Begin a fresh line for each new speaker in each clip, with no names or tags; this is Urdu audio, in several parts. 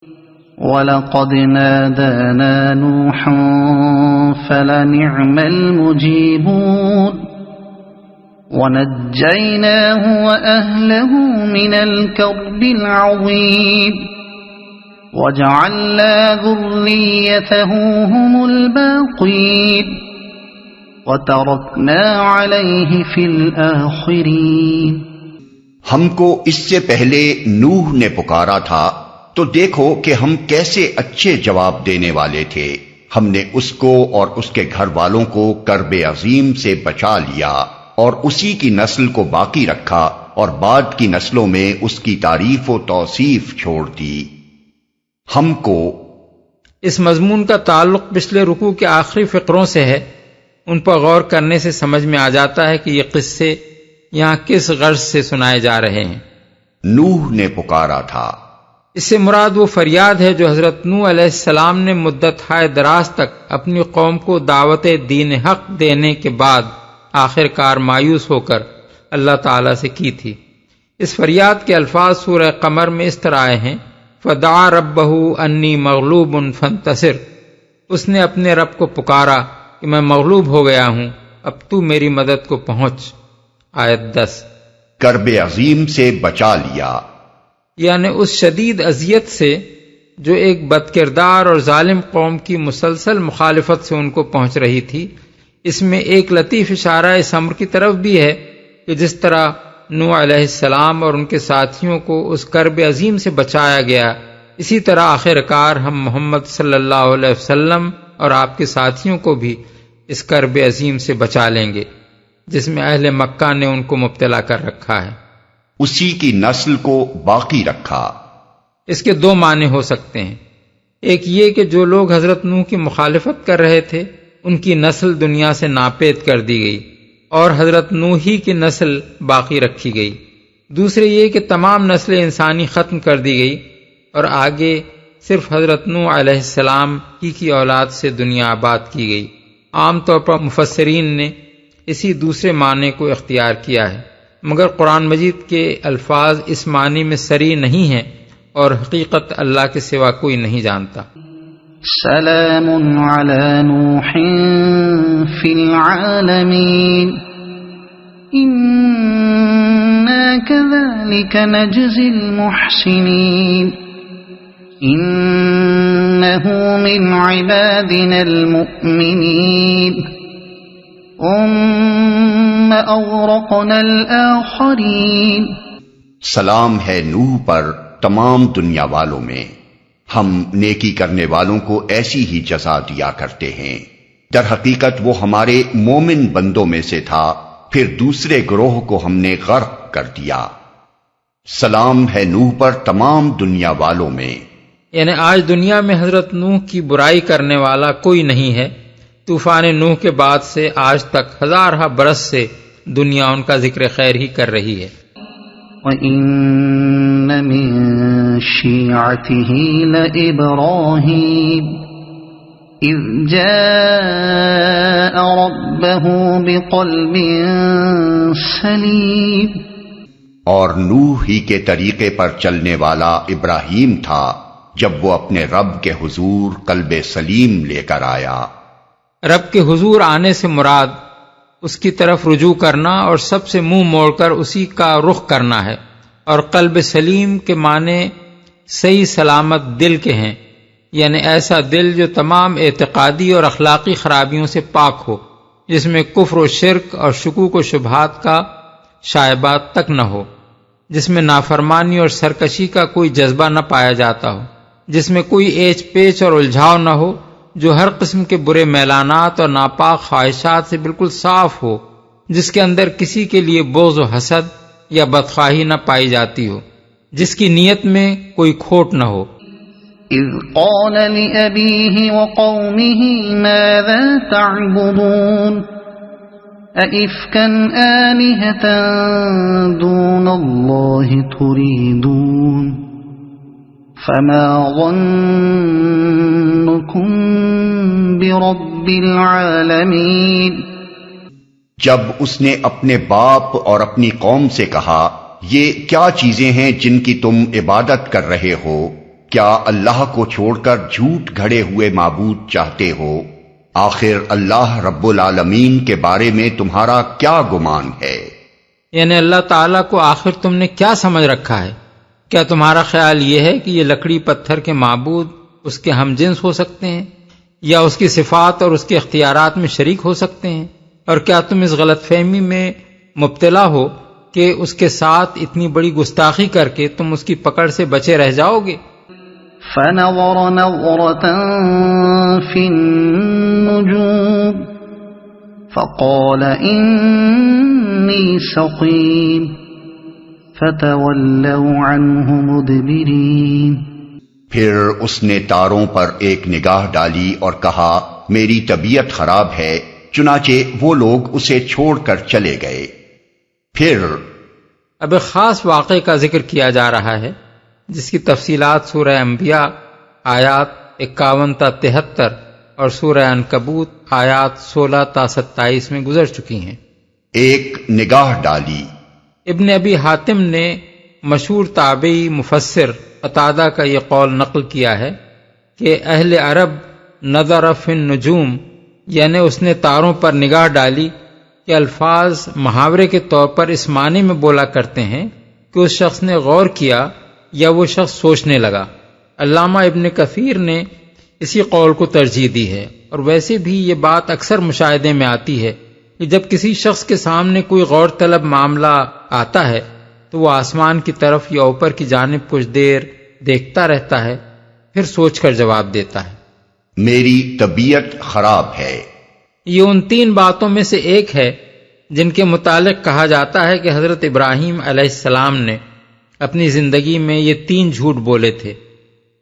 وَلَقَدْ نَادَانَا نُوحٌ فَلَنِعْمَ الْمُجِيبُونَ وَنَجَّيْنَاهُ وَأَهْلَهُ مِنَ الْكَرْبِ الْعَظِيمِ وَجَعَلْنَا ذُرِّيَّتَهُ هُمُ الْبَاقِينَ وَتَرَكْنَا عَلَيْهِ فِي الْآخِرِينَ۔
ہم کو اس سے پہلے نوح نے پکارا تھا تو دیکھو کہ ہم کیسے اچھے جواب دینے والے تھے۔ ہم نے اس کو اور اس کے گھر والوں کو کرب عظیم سے بچا لیا اور اسی کی نسل کو باقی رکھا اور بعد کی نسلوں میں اس کی تعریف و توصیف چھوڑ دی۔ ہم کو
اس مضمون کا تعلق پچھلے رکوع کے آخری فقروں سے ہے۔ ان پر غور کرنے سے سمجھ میں آ جاتا ہے کہ یہ قصے یہاں کس غرض سے سنائے جا رہے ہیں۔
نوح نے پکارا تھا،
اس سے مراد وہ فریاد ہے جو حضرت نوح علیہ السلام نے مدت ہائے دراز تک اپنی قوم کو دعوت دین حق دینے کے بعد آخر کار مایوس ہو کر اللہ تعالی سے کی تھی۔ اس فریاد کے الفاظ سورہ قمر میں اس طرح آئے ہیں، فدعا ربہ انی مغلوب فانتصر، اس نے اپنے رب کو پکارا کہ میں مغلوب ہو گیا ہوں، اب تو میری مدد کو پہنچ۔ آیت 10۔
کرب عظیم سے بچا لیا،
یعنی اس شدید اذیت سے جو ایک بد کردار اور ظالم قوم کی مسلسل مخالفت سے ان کو پہنچ رہی تھی۔ اس میں ایک لطیف اشارہ اس امر کی طرف بھی ہے کہ جس طرح نوح علیہ السلام اور ان کے ساتھیوں کو اس کرب عظیم سے بچایا گیا، اسی طرح آخر کار ہم محمد صلی اللہ علیہ وسلم اور آپ کے ساتھیوں کو بھی اس کرب عظیم سے بچا لیں گے جس میں اہل مکہ نے ان کو مبتلا کر رکھا ہے۔
اسی کی نسل کو باقی رکھا،
اس کے دو معنی ہو سکتے ہیں۔ ایک یہ کہ جو لوگ حضرت نوح کی مخالفت کر رہے تھے ان کی نسل دنیا سے ناپید کر دی گئی اور حضرت نوح ہی کی نسل باقی رکھی گئی۔ دوسرے یہ کہ تمام نسل انسانی ختم کر دی گئی اور آگے صرف حضرت نوح علیہ السلام کی اولاد سے دنیا آباد کی گئی۔ عام طور پر مفسرین نے اسی دوسرے معنی کو اختیار کیا ہے، مگر قرآن مجید کے الفاظ اس معنی میں صریح نہیں ہیں اور حقیقت اللہ کے سوا کوئی نہیں جانتا۔
سلام علی نوح فی العالمین انا کذالک نجزی المحسنین انہ من عبادنا المؤمنین ثم اغرقنا الآخرین۔
سلام ہے نوح پر تمام دنیا والوں میں، ہم نیکی کرنے والوں کو ایسی ہی جزا دیا کرتے ہیں۔ در حقیقت وہ ہمارے مومن بندوں میں سے تھا، پھر دوسرے گروہ کو ہم نے غرق کر دیا۔ سلام ہے نوح پر تمام دنیا والوں میں،
یعنی آج دنیا میں حضرت نوح کی برائی کرنے والا کوئی نہیں ہے۔ طوفان نوح کے بعد سے آج تک ہزارہ برس سے دنیا ان کا ذکر خیر ہی کر رہی ہے۔
وَإِنَّ مِن شِيعَتِهِ لَإِبْرَاهِيمَ إِذْ جَاءَ رَبَّهُ بِقَلْبٍ سَلِيمٍ،
اور نوح ہی کے طریقے پر چلنے والا ابراہیم تھا جب وہ اپنے رب کے حضور قلب سلیم لے کر آیا۔
رب کے حضور آنے سے مراد اس کی طرف رجوع کرنا اور سب سے منہ موڑ کر اسی کا رخ کرنا ہے، اور قلب سلیم کے معنی صحیح سلامت دل کے ہیں، یعنی ایسا دل جو تمام اعتقادی اور اخلاقی خرابیوں سے پاک ہو، جس میں کفر و شرک اور شکوک و شبہات کا شائبات تک نہ ہو، جس میں نافرمانی اور سرکشی کا کوئی جذبہ نہ پایا جاتا ہو، جس میں کوئی ایچ پیچ اور الجھاؤ نہ ہو، جو ہر قسم کے برے میلانات اور ناپاک خواہشات سے بالکل صاف ہو، جس کے اندر کسی کے لیے بغض و حسد یا بدخواہی نہ پائی جاتی ہو، جس کی نیت میں کوئی کھوٹ نہ ہو۔
اذ قال لأبیہ وقومہ ماذا تعبدون أئفكا آلهة دون الله تريدون فما ظنكم برب العالمین۔
جب اس نے اپنے باپ اور اپنی قوم سے کہا، یہ کیا چیزیں ہیں جن کی تم عبادت کر رہے ہو، کیا اللہ کو چھوڑ کر جھوٹ گھڑے ہوئے معبود چاہتے ہو؟ آخر اللہ رب العالمین کے بارے میں تمہارا کیا گمان ہے؟
یعنی اللہ تعالیٰ کو آخر تم نے کیا سمجھ رکھا ہے؟ کیا تمہارا خیال یہ ہے کہ یہ لکڑی پتھر کے معبود اس کے ہم جنس ہو سکتے ہیں، یا اس کی صفات اور اس کے اختیارات میں شریک ہو سکتے ہیں؟ اور کیا تم اس غلط فہمی میں مبتلا ہو کہ اس کے ساتھ اتنی بڑی گستاخی کر کے تم اس کی پکڑ سے بچے رہ جاؤ گے؟
فنظر نظرة في النجوم فقال إني سقيم فتولوا عنه مدبرين۔
پھر اس نے تاروں پر ایک نگاہ ڈالی اور کہا میری طبیعت خراب ہے، چنانچہ وہ لوگ اسے چھوڑ کر چلے گئے۔ پھر
اب ایک خاص واقعے کا ذکر کیا جا رہا ہے جس کی تفصیلات سورہ انبیاء آیات 51 تا 73 اور سورہ عنکبوت آیات 16 تا 27 میں گزر چکی ہیں۔
ایک نگاہ ڈالی۔
ابن ابی حاتم نے مشہور تابعی مفسر قتادہ کا یہ قول نقل کیا ہے کہ اہل عرب نظر فی النجوم، یعنی اس نے تاروں پر نگاہ ڈالی، کہ الفاظ محاورے کے طور پر اس معنی میں بولا کرتے ہیں کہ اس شخص نے غور کیا یا وہ شخص سوچنے لگا۔ علامہ ابن کثیر نے اسی قول کو ترجیح دی ہے، اور ویسے بھی یہ بات اکثر مشاہدے میں آتی ہے کہ جب کسی شخص کے سامنے کوئی غور طلب معاملہ آتا ہے تو وہ آسمان کی طرف یا اوپر کی جانب کچھ دیر دیکھتا رہتا ہے، پھر سوچ کر جواب دیتا ہے۔
میری طبیعت خراب ہے۔
یہ ان 3 باتوں میں سے ایک ہے جن کے متعلق کہا جاتا ہے کہ حضرت ابراہیم علیہ السلام نے اپنی زندگی میں یہ 3 جھوٹ بولے تھے۔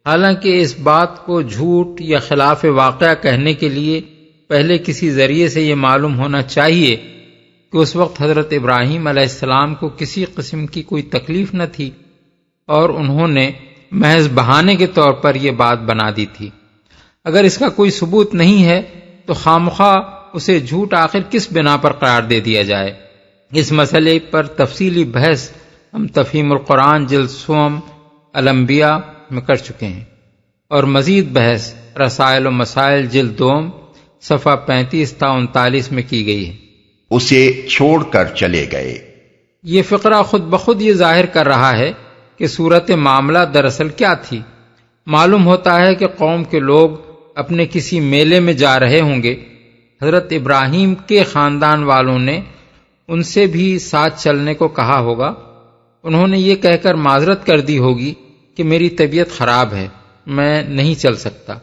حالانکہ اس بات کو جھوٹ یا خلاف واقعہ کہنے کے لیے پہلے کسی ذریعے سے یہ معلوم ہونا چاہیے کہ اس وقت حضرت ابراہیم علیہ السلام کو کسی قسم کی کوئی تکلیف نہ تھی اور انہوں نے محض بہانے کے طور پر یہ بات بنا دی تھی۔ اگر اس کا کوئی ثبوت نہیں ہے تو خامخواہ اسے جھوٹ آخر کس بنا پر قرار دے دیا جائے؟ اس مسئلے پر تفصیلی بحث ہم تفہیم القرآن جلد 9 الانبیاء میں کر چکے ہیں، اور مزید بحث رسائل و مسائل جلد 2 صفحہ 35 تا 39 میں کی گئی ہے۔
اسے چھوڑ کر چلے گئے۔
یہ فقرہ خود بخود یہ ظاہر کر رہا ہے کہ صورت معاملہ دراصل کیا تھی۔ معلوم ہوتا ہے کہ قوم کے لوگ اپنے کسی میلے میں جا رہے ہوں گے۔ حضرت ابراہیم کے خاندان والوں نے ان سے بھی ساتھ چلنے کو کہا ہوگا۔ انہوں نے یہ کہہ کر معذرت کر دی ہوگی کہ میری طبیعت خراب ہے، میں نہیں چل سکتا۔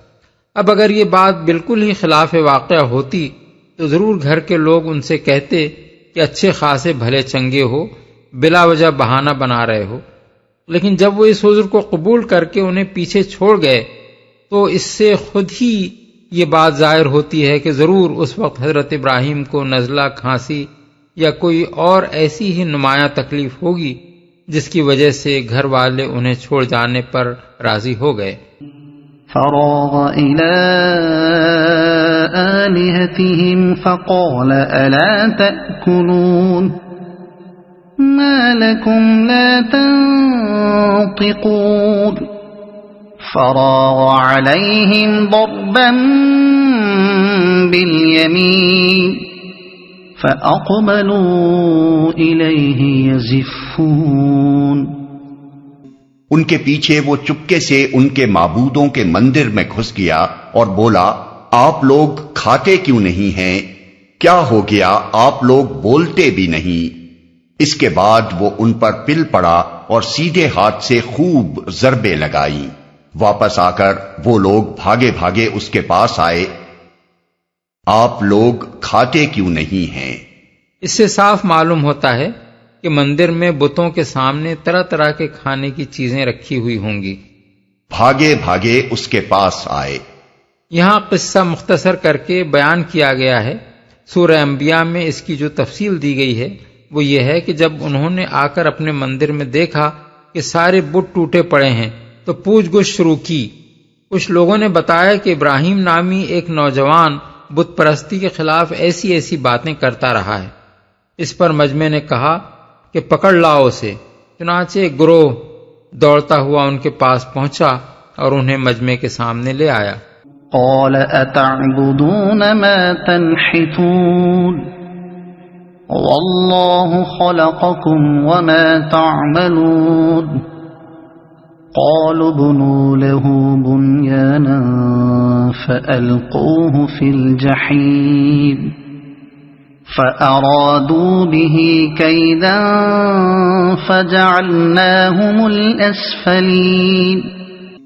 اب اگر یہ بات بالکل ہی خلاف واقعہ ہوتی تو ضرور گھر کے لوگ ان سے کہتے کہ اچھے خاصے بھلے چنگے ہو، بلا وجہ بہانہ بنا رہے ہو۔ لیکن جب وہ اس عذر کو قبول کر کے انہیں پیچھے چھوڑ گئے تو اس سے خود ہی یہ بات ظاہر ہوتی ہے کہ ضرور اس وقت حضرت ابراہیم کو نزلہ، کھانسی یا کوئی اور ایسی ہی نمایاں تکلیف ہوگی جس کی وجہ سے گھر والے انہیں چھوڑ جانے پر راضی ہو گئے۔
فراغ إلى آلهتهم فقال ألا تأكلون ما لكم لا تنطقون فراغ عليهم ضربا باليمين فأقبلوا إليه يزفون۔
ان کے پیچھے وہ چپکے سے ان کے معبودوں کے مندر میں گھس گیا اور بولا آپ لوگ کھاتے کیوں نہیں ہیں؟ کیا ہو گیا آپ لوگ بولتے بھی نہیں؟ اس کے بعد وہ ان پر پل پڑا اور سیدھے ہاتھ سے خوب ضربیں لگائیں۔ واپس آ کر وہ لوگ بھاگے بھاگے اس کے پاس آئے، آپ لوگ کھاتے کیوں نہیں ہیں؟
اس سے صاف معلوم ہوتا ہے کہ مندر میں بتوں کے سامنے طرح طرح کے کھانے کی چیزیں رکھی ہوئی ہوں گی۔
بھاگے بھاگے اس کے پاس آئے۔
یہاں قصہ مختصر کر کے بیان کیا گیا ہے۔ سورہ انبیاء میں اس کی جو تفصیل دی گئی ہے وہ یہ ہے کہ جب انہوں نے آ کر اپنے مندر میں دیکھا کہ سارے بت ٹوٹے پڑے ہیں تو پوچھ گچھ شروع کی۔ کچھ لوگوں نے بتایا کہ ابراہیم نامی ایک نوجوان بت پرستی کے خلاف ایسی ایسی باتیں کرتا رہا ہے۔ اس پر مجمع نے کہا کہ پکڑ لاؤ اسے۔ چنانچہ ایک گروہ دوڑتا ہوا ان کے پاس پہنچا اور انہیں مجمع کے سامنے لے آیا۔
قال أتعبدون ما تنحتون والله خلقكم وما تعملون قالوا ابنوا له بنيانا فألقوه في الجحيم فأرادوا به كيدا فجعلناهم الأسفلين۔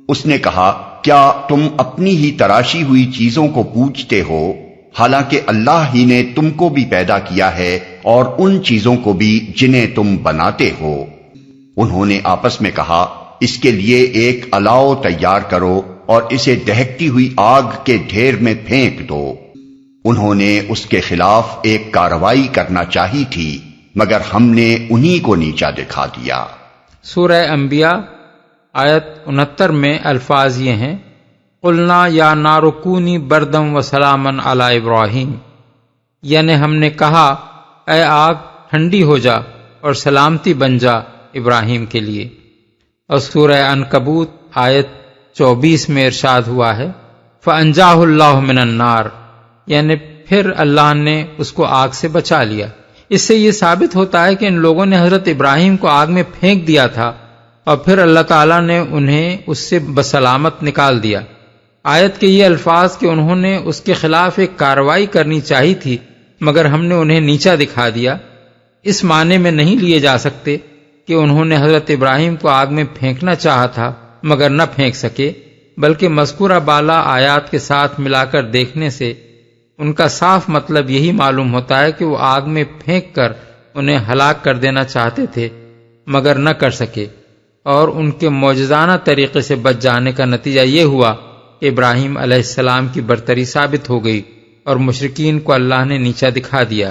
اس نے کہا کیا تم اپنی ہی تراشی ہوئی چیزوں کو پوجتے ہو حالانکہ اللہ ہی نے تم کو بھی پیدا کیا ہے اور ان چیزوں کو بھی جنہیں تم بناتے ہو۔ انہوں نے آپس میں کہا اس کے لیے ایک الاؤ تیار کرو اور اسے دہکتی ہوئی آگ کے ڈھیر میں پھینک دو۔ انہوں نے اس کے خلاف ایک کارروائی کرنا چاہی تھی مگر ہم نے انہی کو نیچا دکھا دیا۔
سورہ انبیاء آیت 69 میں الفاظ یہ ہیں قلنا یا نار کونی بردم و سلامن علی ابراہیم، یعنی ہم نے کہا اے آگ ٹھنڈی ہو جا اور سلامتی بن جا ابراہیم کے لیے۔ اور سورہ عنکبوت آیت 24 میں ارشاد ہوا ہے فَأَنْجَاهُ اللَّهُ مِنَ النَّارِ، یعنی پھر اللہ نے اس کو آگ سے بچا لیا۔ اس سے یہ ثابت ہوتا ہے کہ ان لوگوں نے حضرت ابراہیم کو آگ میں پھینک دیا تھا اور پھر اللہ تعالیٰ نے انہیں اس سے بسلامت نکال دیا۔ آیت کے یہ الفاظ کہ انہوں نے اس کے خلاف ایک کارروائی کرنی چاہی تھی مگر ہم نے انہیں نیچا دکھا دیا، اس معنی میں نہیں لیے جا سکتے کہ انہوں نے حضرت ابراہیم کو آگ میں پھینکنا چاہا تھا مگر نہ پھینک سکے، بلکہ مذکورہ بالا آیات کے ساتھ ملا کر دیکھنے سے ان کا صاف مطلب یہی معلوم ہوتا ہے کہ وہ آگ میں پھینک کر انہیں ہلاک کر دینا چاہتے تھے مگر نہ کر سکے، اور ان کے معجزانہ طریقے سے بچ جانے کا نتیجہ یہ ہوا کہ ابراہیم علیہ السلام کی برتری ثابت ہو گئی اور مشرکین کو اللہ نے نیچا دکھا دیا۔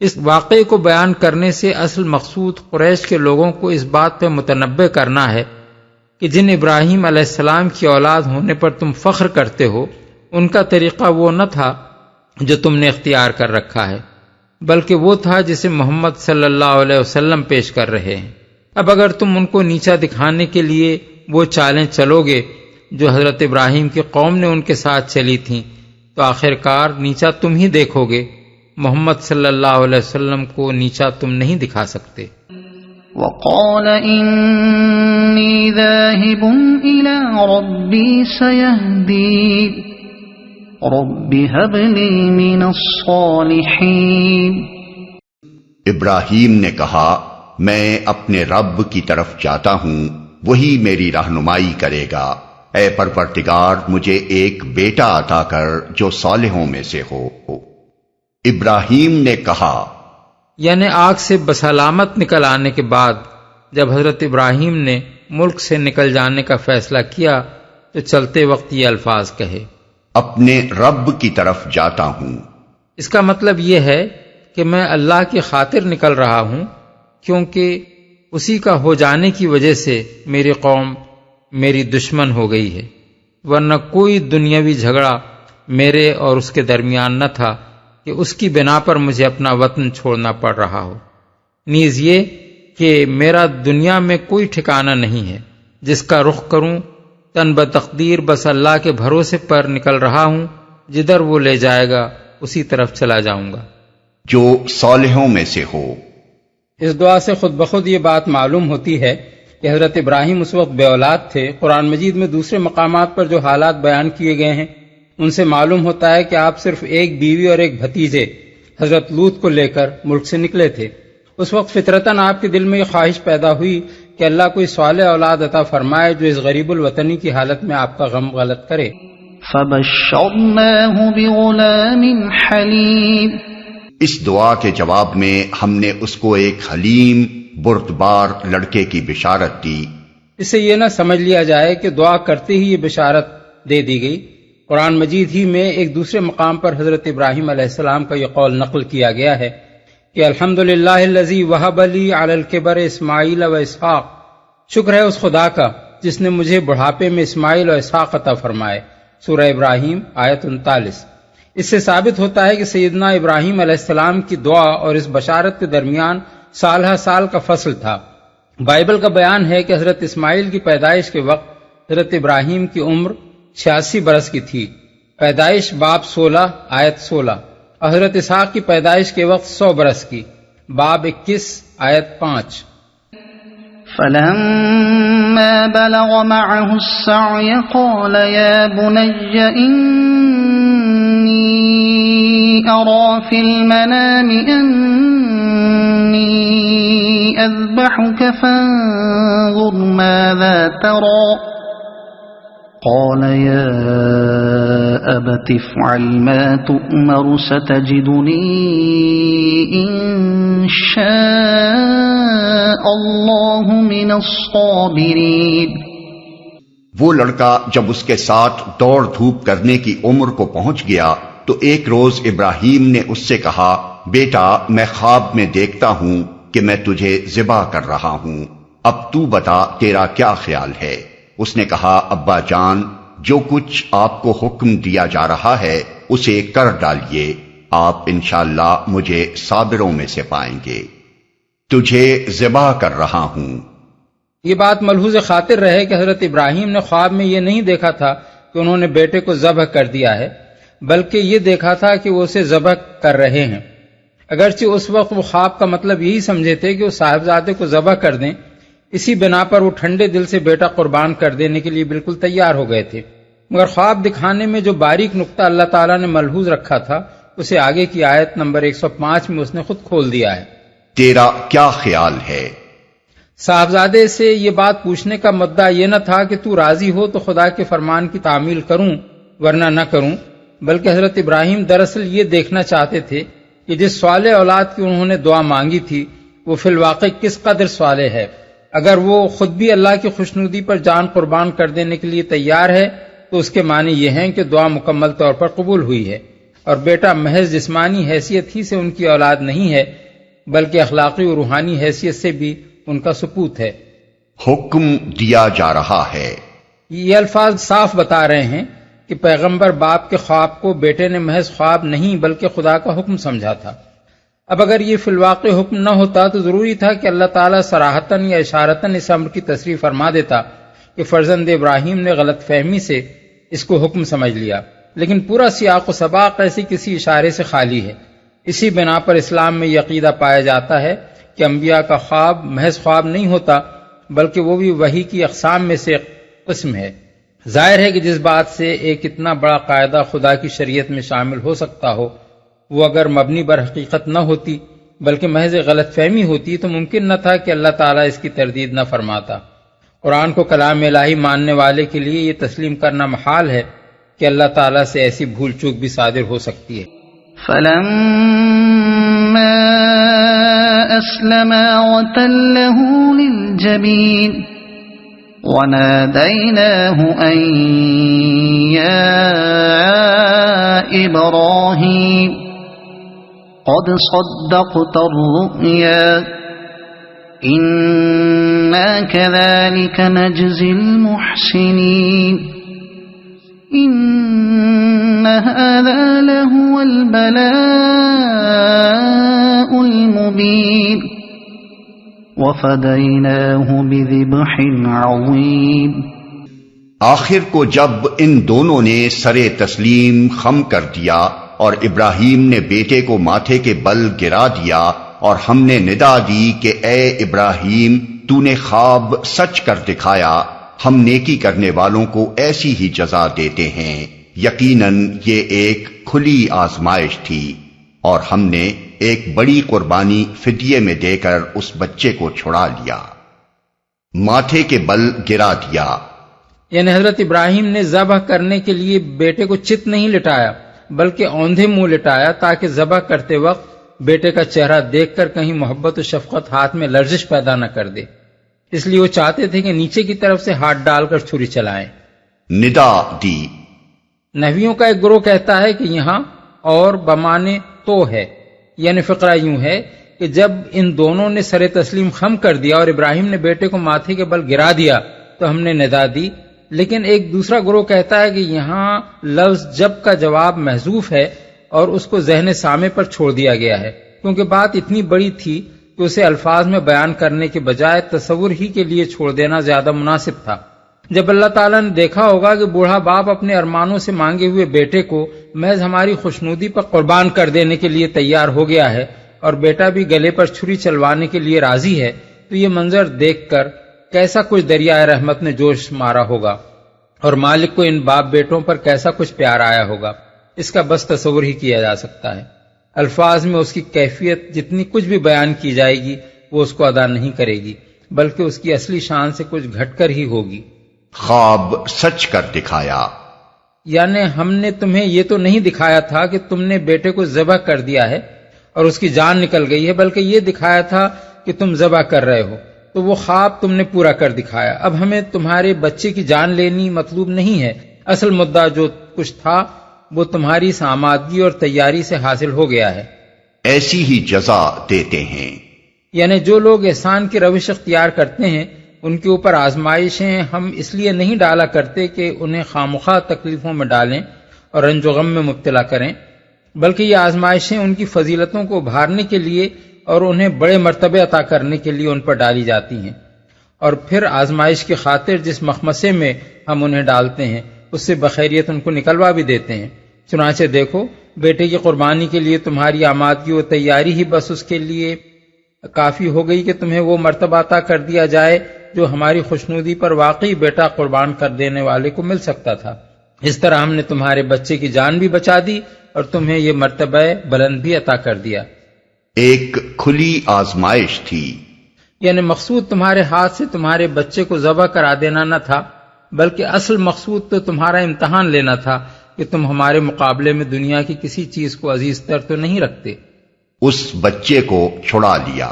اس واقعے کو بیان کرنے سے اصل مقصود قریش کے لوگوں کو اس بات پہ متنبہ کرنا ہے کہ جن ابراہیم علیہ السلام کی اولاد ہونے پر تم فخر کرتے ہو ان کا طریقہ وہ نہ تھا جو تم نے اختیار کر رکھا ہے، بلکہ وہ تھا جسے محمد صلی اللہ علیہ وسلم پیش کر رہے ہیں۔ اب اگر تم ان کو نیچا دکھانے کے لیے وہ چالیں چلو گے جو حضرت ابراہیم کی قوم نے ان کے ساتھ چلی تھیں تو آخرکار نیچا تم ہی دیکھو گے، محمد صلی اللہ علیہ وسلم کو نیچا تم نہیں دکھا سکتے۔
وقال إني ذاهب إلى ربي سيهدين رب هب لي من الصالحين۔
ابراہیم نے کہا میں اپنے رب کی طرف جاتا ہوں، وہی میری رہنمائی کرے گا۔ اے پروردگار مجھے ایک بیٹا عطا کر جو صالحوں میں سے ہو۔ ابراہیم نے کہا،
یعنی آگ سے بسلامت نکل آنے کے بعد جب حضرت ابراہیم نے ملک سے نکل جانے کا فیصلہ کیا تو چلتے وقت یہ الفاظ کہے
اپنے رب کی طرف جاتا ہوں۔
اس کا مطلب یہ ہے کہ میں اللہ کی خاطر نکل رہا ہوں کیونکہ اسی کا ہو جانے کی وجہ سے میری قوم میری دشمن ہو گئی ہے، ورنہ کوئی دنیاوی جھگڑا میرے اور اس کے درمیان نہ تھا کہ اس کی بنا پر مجھے اپنا وطن چھوڑنا پڑ رہا ہو۔ نیز یہ کہ میرا دنیا میں کوئی ٹھکانہ نہیں ہے، جس کا رخ کروں تن بتقدیر بس اللہ کے بھروسے پر نکل رہا ہوں، جدھر وہ لے جائے گا اسی طرف چلا جاؤں گا۔
جو صالحوں میں سے ہو۔
اس دعا سے خود بخود یہ بات معلوم ہوتی ہے کہ حضرت ابراہیم اس وقت بے اولاد تھے۔ قرآن مجید میں دوسرے مقامات پر جو حالات بیان کیے گئے ہیں ان سے معلوم ہوتا ہے کہ آپ صرف ایک بیوی اور ایک بھتیجے حضرت لوط کو لے کر ملک سے نکلے تھے۔ اس وقت فطرتاً آپ کے دل میں یہ خواہش پیدا ہوئی کہ اللہ کوئی صالح اولاد عطا فرمائے جو اس غریب الوطنی کی حالت میں آپ کا غم غلط کرے۔
فبشرناه بغلام حلیم،
اس دعا کے جواب میں ہم نے اس کو ایک حلیم بردبار لڑکے کی بشارت دی۔
اس سے یہ نہ سمجھ لیا جائے کہ دعا کرتے ہی یہ بشارت دے دی گئی۔ قرآن مجید ہی میں ایک دوسرے مقام پر حضرت ابراہیم علیہ السلام کا یہ قول نقل کیا گیا ہے کہ الحمدللہ الذی وہب لی علی الکبر اسماعیل و اسحاق، شکر ہے اس خدا کا جس نے مجھے بڑھاپے میں اسماعیل و اسحاق عطا فرمائے۔ سورہ ابراہیم آیت 39۔ اس سے ثابت ہوتا ہے کہ سیدنا ابراہیم علیہ السلام کی دعا اور اس بشارت کے درمیان سال ہا سال کا فصل تھا۔ بائبل کا بیان ہے کہ حضرت اسماعیل کی پیدائش کے وقت حضرت ابراہیم کی عمر 86 برس کی تھی۔ پیدائش باب 16 آیت 16، اور حضرت اسحاق کی پیدائش کے وقت 100 برس کی، باب 21 آیت 5۔
فلما بلغ معه السعي قال يا بني إني أرى في المنام أني أذبحك فانظر ماذا ترى قال يا أبت افعل ما تؤمر ستجدني إن شاء الله من الصابرين۔
وہ لڑکا جب اس کے ساتھ دوڑ دھوپ کرنے کی عمر کو پہنچ گیا تو ایک روز ابراہیم نے اس سے کہا، بیٹا میں خواب میں دیکھتا ہوں کہ میں تجھے ذبح کر رہا ہوں، اب تو بتا تیرا کیا خیال ہے؟ اس نے کہا، ابا جان جو کچھ آپ کو حکم دیا جا رہا ہے اسے کر ڈالیے، آپ انشاءاللہ مجھے صابروں میں سے پائیں گے، تجھے ذبح کر رہا ہوں۔
یہ بات ملحوظ خاطر رہے کہ حضرت ابراہیم نے خواب میں یہ نہیں دیکھا تھا کہ انہوں نے بیٹے کو ذبح کر دیا ہے، بلکہ یہ دیکھا تھا کہ وہ اسے ذبح کر رہے ہیں۔ اگرچہ اس وقت وہ خواب کا مطلب یہی سمجھے تھے کہ وہ صاحبزادے کو ذبح کر دیں، اسی بنا پر وہ ٹھنڈے دل سے بیٹا قربان کر دینے کے لیے بالکل تیار ہو گئے تھے، مگر خواب دکھانے میں جو باریک نقطہ اللہ تعالیٰ نے ملحوظ رکھا تھا اسے آگے کی آیت نمبر 105 میں اس نے خود کھول دیا ہے۔
تیرا کیا خیال ہے؟
صاحبزادے سے یہ بات پوچھنے کا مدعا یہ نہ تھا کہ تو راضی ہو تو خدا کے فرمان کی تعمیل کروں ورنہ نہ کروں، بلکہ حضرت ابراہیم دراصل یہ دیکھنا چاہتے تھے کہ جس صالح اولاد کی انہوں نے دعا مانگی تھی وہ فی الواقع کس قدر صالح ہے۔ اگر وہ خود بھی اللہ کی خوشنودی پر جان قربان کر دینے کے لیے تیار ہے تو اس کے معنی یہ ہیں کہ دعا مکمل طور پر قبول ہوئی ہے، اور بیٹا محض جسمانی حیثیت ہی سے ان کی اولاد نہیں ہے بلکہ اخلاقی اور روحانی حیثیت سے بھی ان کا ثبوت ہے۔
حکم دیا جا رہا ہے،
یہ الفاظ صاف بتا رہے ہیں کہ پیغمبر باپ کے خواب کو بیٹے نے محض خواب نہیں بلکہ خدا کا حکم سمجھا تھا۔ اب اگر یہ فی الواقع حکم نہ ہوتا تو ضروری تھا کہ اللہ تعالیٰ صراحتاً یا اشارتاً اس امر کی تصریح فرما دیتا کہ فرزند ابراہیم نے غلط فہمی سے اس کو حکم سمجھ لیا، لیکن پورا سیاق و سباق ایسی کسی اشارے سے خالی ہے۔ اسی بنا پر اسلام میں یہ عقیدہ پایا جاتا ہے کہ انبیاء کا خواب محض خواب نہیں ہوتا بلکہ وہ بھی وحی کی اقسام میں سے قسم ہے۔ ظاہر ہے کہ جس بات سے ایک اتنا بڑا قاعدہ خدا کی شریعت میں شامل ہو سکتا ہو وہ اگر مبنی بر حقیقت نہ ہوتی بلکہ محض غلط فہمی ہوتی تو ممکن نہ تھا کہ اللہ تعالیٰ اس کی تردید نہ فرماتا۔ قرآن کو کلام الہی ماننے والے کے لیے یہ تسلیم کرنا محال ہے کہ اللہ تعالیٰ سے ایسی بھول چوک بھی صادر ہو سکتی ہے۔
فلما أسلما وتله للجبين وناديناه أن يا إبراهيم قد صدقت الرؤيا إنا كذلك نجزي المحسنين إن هذا لهو البلاء المبين وفديناه بذبح عظيم۔
آخر کو جب ان دونوں نے سرے تسلیم خم کر دیا اور ابراہیم نے بیٹے کو ماتھے کے بل گرا دیا اور ہم نے ندا دی کہ اے ابراہیم تو نے خواب سچ کر دکھایا، ہم نیکی کرنے والوں کو ایسی ہی جزا دیتے ہیں، یقیناً یہ ایک کھلی آزمائش تھی، اور ہم نے ایک بڑی قربانی فدیے میں دے کر اس بچے کو چھڑا لیا، ماتھے کے بل گرا دیا۔
یعنی حضرت ابراہیم نے ذبح کرنے کے لیے بیٹے کو چت نہیں لٹایا بلکہ اوندھے منہ لٹایا تاکہ ذبح کرتے وقت بیٹے کا چہرہ دیکھ کر کہیں محبت و شفقت ہاتھ میں لرزش پیدا نہ کر دے، اس لیے وہ چاہتے تھے کہ نیچے کی طرف سے ہاتھ ڈال کر چھری چلائیں۔
ندا دی۔
نحویوں کا ایک گروہ کہتا ہے کہ یہاں اور بمانے تو ہے، یعنی فقرہ یوں ہے کہ جب ان دونوں نے سر تسلیم خم کر دیا اور ابراہیم نے بیٹے کو ماتھے کے بل گرا دیا تو ہم نے ندا دی، لیکن ایک دوسرا گروہ کہتا ہے کہ یہاں لفظ جب کا جواب محذوف ہے اور اس کو ذہن سامع پر چھوڑ دیا گیا ہے، کیونکہ بات اتنی بڑی تھی کہ اسے الفاظ میں بیان کرنے کے بجائے تصور ہی کے لیے چھوڑ دینا زیادہ مناسب تھا۔ جب اللہ تعالیٰ نے دیکھا ہوگا کہ بوڑھا باپ اپنے ارمانوں سے مانگے ہوئے بیٹے کو محض ہماری خوشنودی پر قربان کر دینے کے لیے تیار ہو گیا ہے اور بیٹا بھی گلے پر چھری چلوانے کے لیے راضی ہے، تو یہ منظر دیکھ کر کیسا کچھ دریائے رحمت نے جوش مارا ہوگا اور مالک کو ان باپ بیٹوں پر کیسا کچھ پیار آیا ہوگا، اس کا بس تصور ہی کیا جا سکتا ہے۔ الفاظ میں اس کی کیفیت جتنی کچھ بھی بیان کی جائے گی وہ اس کو ادا نہیں کرے گی، بلکہ اس کی اصلی شان سے کچھ گھٹ کر ہی ہوگی۔
خواب سچ کر دکھایا،
یعنی ہم نے تمہیں یہ تو نہیں دکھایا تھا کہ تم نے بیٹے کو ذبح کر دیا ہے اور اس کی جان نکل گئی ہے، بلکہ یہ دکھایا تھا کہ تم ذبح کر رہے ہو، تو وہ خواب تم نے پورا کر دکھایا۔ اب ہمیں تمہارے بچے کی جان لینی مطلوب نہیں ہے، اصل مدعا جو کچھ تھا وہ تمہاری سامادگی اور تیاری سے حاصل ہو گیا ہے۔
ایسی ہی جزا دیتے ہیں۔
یعنی جو لوگ احسان کی روش اختیار کرتے ہیں ان کے اوپر آزمائشیں ہم اس لیے نہیں ڈالا کرتے کہ انہیں خامخواہ تکلیفوں میں ڈالیں اور رنج و غم میں مبتلا کریں، بلکہ یہ آزمائشیں ان کی فضیلتوں کو ابھارنے کے لیے اور انہیں بڑے مرتبے عطا کرنے کے لیے ان پر ڈالی جاتی ہیں، اور پھر آزمائش کی خاطر جس مخمصے میں ہم انہیں ڈالتے ہیں اس سے بخیریت ان کو نکلوا بھی دیتے ہیں۔ چنانچہ دیکھو، بیٹے کی قربانی کے لیے تمہاری آمادگی و تیاری ہی بس اس کے لیے کافی ہو گئی کہ تمہیں وہ مرتبہ عطا کر دیا جائے جو ہماری خوشنودی پر واقعی بیٹا قربان کر دینے والے کو مل سکتا تھا۔ اس طرح ہم نے تمہارے بچے کی جان بھی بچا دی اور تمہیں یہ مرتبہ بلند بھی عطا کر دیا۔
ایک کھلی آزمائش تھی،
یعنی مقصود تمہارے ہاتھ سے تمہارے بچے کو ذبح کرا دینا نہ تھا، بلکہ اصل مقصود تو تمہارا امتحان لینا تھا کہ تم ہمارے مقابلے میں دنیا کی کسی چیز کو عزیز تر تو نہیں رکھتے۔
اس بچے کو چھڑا لیا۔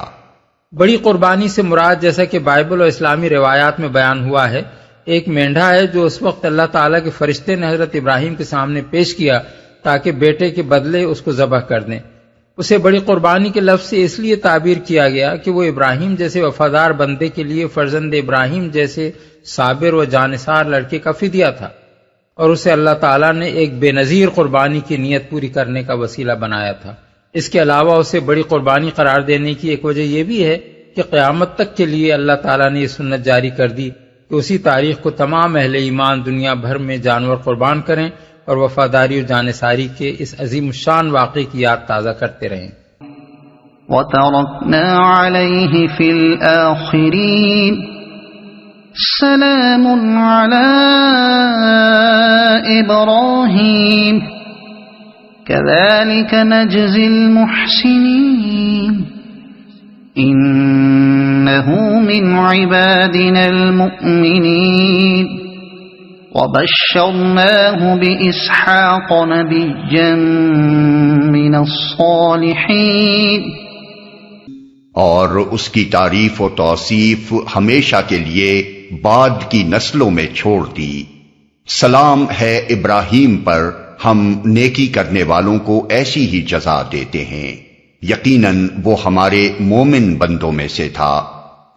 بڑی قربانی سے مراد، جیسا کہ بائبل اور اسلامی روایات میں بیان ہوا ہے، ایک مینڈھا ہے جو اس وقت اللہ تعالیٰ کے فرشتے نے حضرت ابراہیم کے سامنے پیش کیا تاکہ بیٹے کے بدلے اس کو ذبح کر دیں۔ اسے بڑی قربانی کے لفظ سے اس لیے تعبیر کیا گیا کہ وہ ابراہیم جیسے وفادار بندے کے لیے فرزند ابراہیم جیسے صابر و جانثار لڑکے کا فدیہ تھا، اور اسے اللہ تعالیٰ نے ایک بے نظیر قربانی کی نیت پوری کرنے کا وسیلہ بنایا تھا۔ اس کے علاوہ اسے بڑی قربانی قرار دینے کی ایک وجہ یہ بھی ہے کہ قیامت تک کے لیے اللہ تعالیٰ نے یہ سنت جاری کر دی کہ اسی تاریخ کو تمام اہل ایمان دنیا بھر میں جانور قربان کریں اور وفاداری و جانثاری کے اس عظیم الشان واقعے کی یاد تازہ کرتے رہیں۔
وَتَرَكْنَا عَلَيْهِ فِي الْآخِرِينَ سَلَامٌ عَلَىٰ إِبْرَاهِيمَ كَذَلِكَ نَجْزِي الْمُحْسِنِينَ إِنَّهُ مِنْ عِبَادِنَا الْمُؤْمِنِينَ وَبَشَّرْنَاهُ بِإِسْحَاقَ نَبِيًّا مِنَ الصَّالِحِينَ۔
اور اس کی تعریف و توصیف ہمیشہ کے لیے بعد کی نسلوں میں چھوڑ دی۔ سلام ہے ابراہیم پر، ہم نیکی کرنے والوں کو ایسی ہی جزا دیتے ہیں، یقیناً وہ ہمارے مومن بندوں میں سے تھا،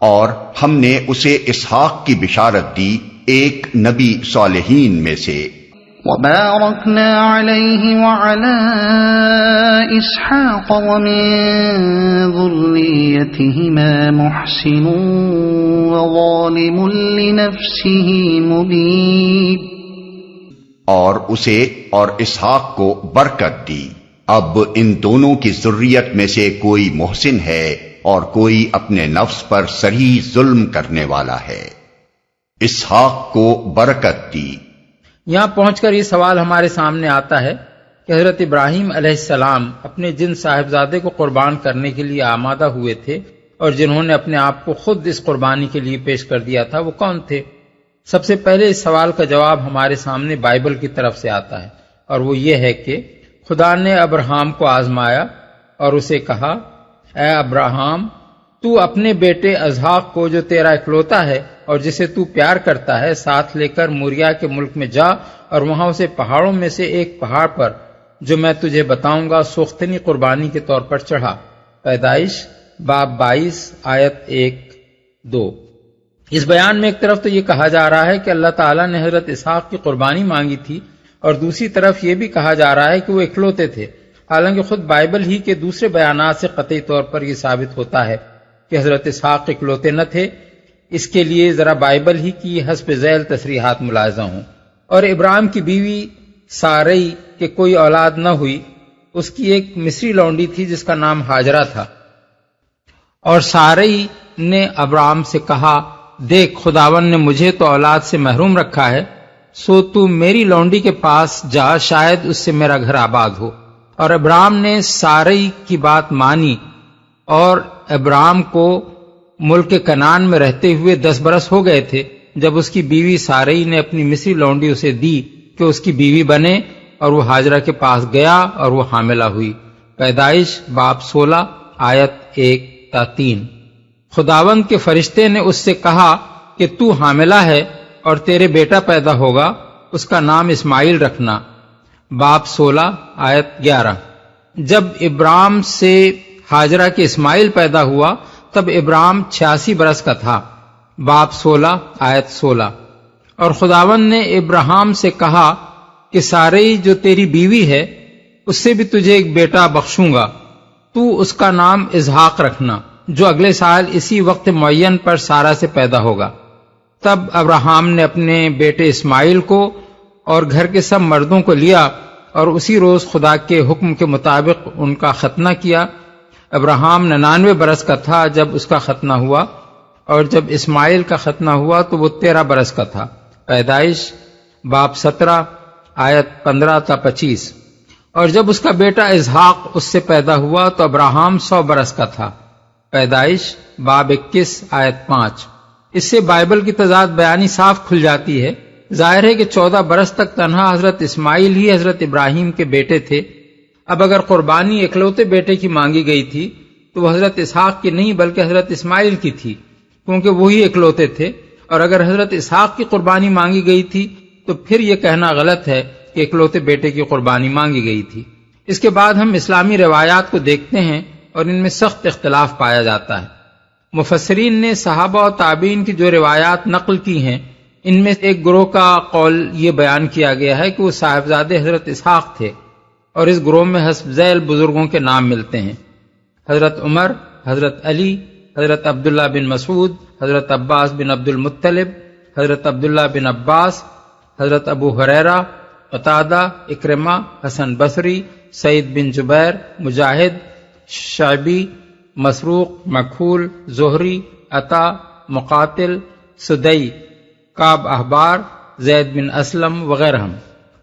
اور ہم نے اسے اسحاق کی بشارت دی، ایک نبی صالحین میں سے۔
وَبَارَكْنَا عَلَيْهِ وَعَلَىٰ إِسْحَاقَ وَمِن ذُرِّيَّتِهِمَا مُحْسِنٌ وَظَالِمٌ لِّنَفْسِهِ مُبِينٌ۔
اور اسے اور اسحاق کو برکت دی۔ اب ان دونوں کی ذریت میں سے کوئی محسن ہے اور کوئی اپنے نفس پر صریح ظلم کرنے والا ہے۔ اسحاق کو برکت دی۔
یہاں پہنچ کر یہ سوال ہمارے سامنے آتا ہے کہ حضرت ابراہیم علیہ السلام اپنے جن صاحبزادے کو قربان کرنے کے لیے آمادہ ہوئے تھے اور جنہوں نے اپنے آپ کو خود اس قربانی کے لیے پیش کر دیا تھا، وہ کون تھے؟ سب سے پہلے اس سوال کا جواب ہمارے سامنے بائبل کی طرف سے آتا ہے، اور وہ یہ ہے کہ خدا نے ابراہیم کو آزمایا اور اسے کہا، اے ابراہیم، تو اپنے بیٹے اسحاق کو جو تیرا اکلوتا ہے اور جسے تو پیار کرتا ہے ساتھ لے کر موریا کے ملک میں جا اور وہاں اسے پہاڑوں میں سے ایک پہاڑ پر جو میں تجھے بتاؤں گا سوختنی قربانی کے طور پر چڑھا۔ پیدائش باب 22 آیت 1-2۔ اس بیان میں ایک طرف تو یہ کہا جا رہا ہے کہ اللہ تعالیٰ نے حضرت اسحاق کی قربانی مانگی تھی، اور دوسری طرف یہ بھی کہا جا رہا ہے کہ وہ اکلوتے تھے، حالانکہ خود بائبل ہی کے دوسرے بیانات سے قطعی طور پر یہ ثابت ہوتا ہے کہ حضرت اسحاق اکلوتے نہ تھے، اس کے لیے ذرا بائبل ہی کی حسب ذیل تصریحات ملاحظہ ہوں۔ اور ابراہیم کی بیوی سارئی کے کوئی اولاد نہ ہوئی، اس کی ایک مصری لونڈی تھی جس کا نام ہاجرہ تھا، اور سارئی نے ابراہیم سے کہا، دیکھ خداون نے مجھے تو اولاد سے محروم رکھا ہے، سو تو میری لونڈی کے پاس جا، شاید اس سے میرا گھر آباد ہو۔ اور ابراہیم نے سارئی کی بات مانی، اور ابراہیم کو ملک کنعان میں رہتے ہوئے 10 برس ہو گئے تھے جب اس کی بیوی سارئی نے اپنی مصری لونڈی اسے دی کہ اس کی بیوی بنے، اور وہ ہاجرہ کے پاس گیا اور وہ حاملہ ہوئی۔ پیدائش باب 16 آیت 1 تا 3۔ خداوند کے فرشتے نے اس سے کہا کہ تو حاملہ ہے اور تیرے بیٹا پیدا ہوگا، اس کا نام اسماعیل رکھنا۔ باب 16 آیت 11۔ جب ابراہیم سے ہاجرہ کے اسماعیل پیدا ہوا تب ابراہیم 86 برس کا تھا۔ باب 16 آیت 16۔ اور خداوند نے ابراہیم سے کہا کہ سارئی جو تیری بیوی ہے اس سے بھی تجھے ایک بیٹا بخشوں گا، تو اس کا نام اسحاق رکھنا، جو اگلے سال اسی وقت معین پر سارہ سے پیدا ہوگا۔ تب ابراہیم نے اپنے بیٹے اسماعیل کو اور گھر کے سب مردوں کو لیا اور اسی روز خدا کے حکم کے مطابق ان کا ختنہ کیا۔ ابراہیم 99 برس کا تھا جب اس کا ختنہ ہوا، اور جب اسماعیل کا ختنہ ہوا تو وہ 13 برس کا تھا۔ پیدائش باب 17 آیت 15 تا 25۔ اور جب اس کا بیٹا اسحاق اس سے پیدا ہوا تو ابراہیم 100 برس کا تھا۔ پیدائش باب 21 آیت 5۔ اس سے بائبل کی تضاد بیانی صاف کھل جاتی ہے۔ ظاہر ہے کہ 14 برس تک تنہا حضرت اسماعیل ہی حضرت ابراہیم کے بیٹے تھے۔ اب اگر قربانی اکلوتے بیٹے کی مانگی گئی تھی تو وہ حضرت اسحاق کی نہیں بلکہ حضرت اسماعیل کی تھی، کیونکہ وہی اکلوتے تھے۔ اور اگر حضرت اسحاق کی قربانی مانگی گئی تھی تو پھر یہ کہنا غلط ہے کہ اکلوتے بیٹے کی قربانی مانگی گئی تھی۔ اس کے بعد ہم اسلامی روایات کو دیکھتے ہیں اور ان میں سخت اختلاف پایا جاتا ہے۔ مفسرین نے صحابہ و تابعین کی جو روایات نقل کی ہیں، ان میں ایک گروہ کا قول یہ بیان کیا گیا ہے کہ وہ صاحبزادے حضرت اسحاق تھے، اور اس گروہ میں حسب ذیل بزرگوں کے نام ملتے ہیں: حضرت عمر، حضرت علی، حضرت عبداللہ بن مسعود، حضرت عباس بن عبد المطلب، حضرت عبداللہ بن عباس، حضرت ابو ہریرہ، قتادہ، اکرمہ، حسن بصری، سعید بن جبیر، مجاہد، شعبی، مسروق، مکحول، زہری، عطا، مقاتل، سدئی، کعب احبار، زید بن اسلم وغیرہ۔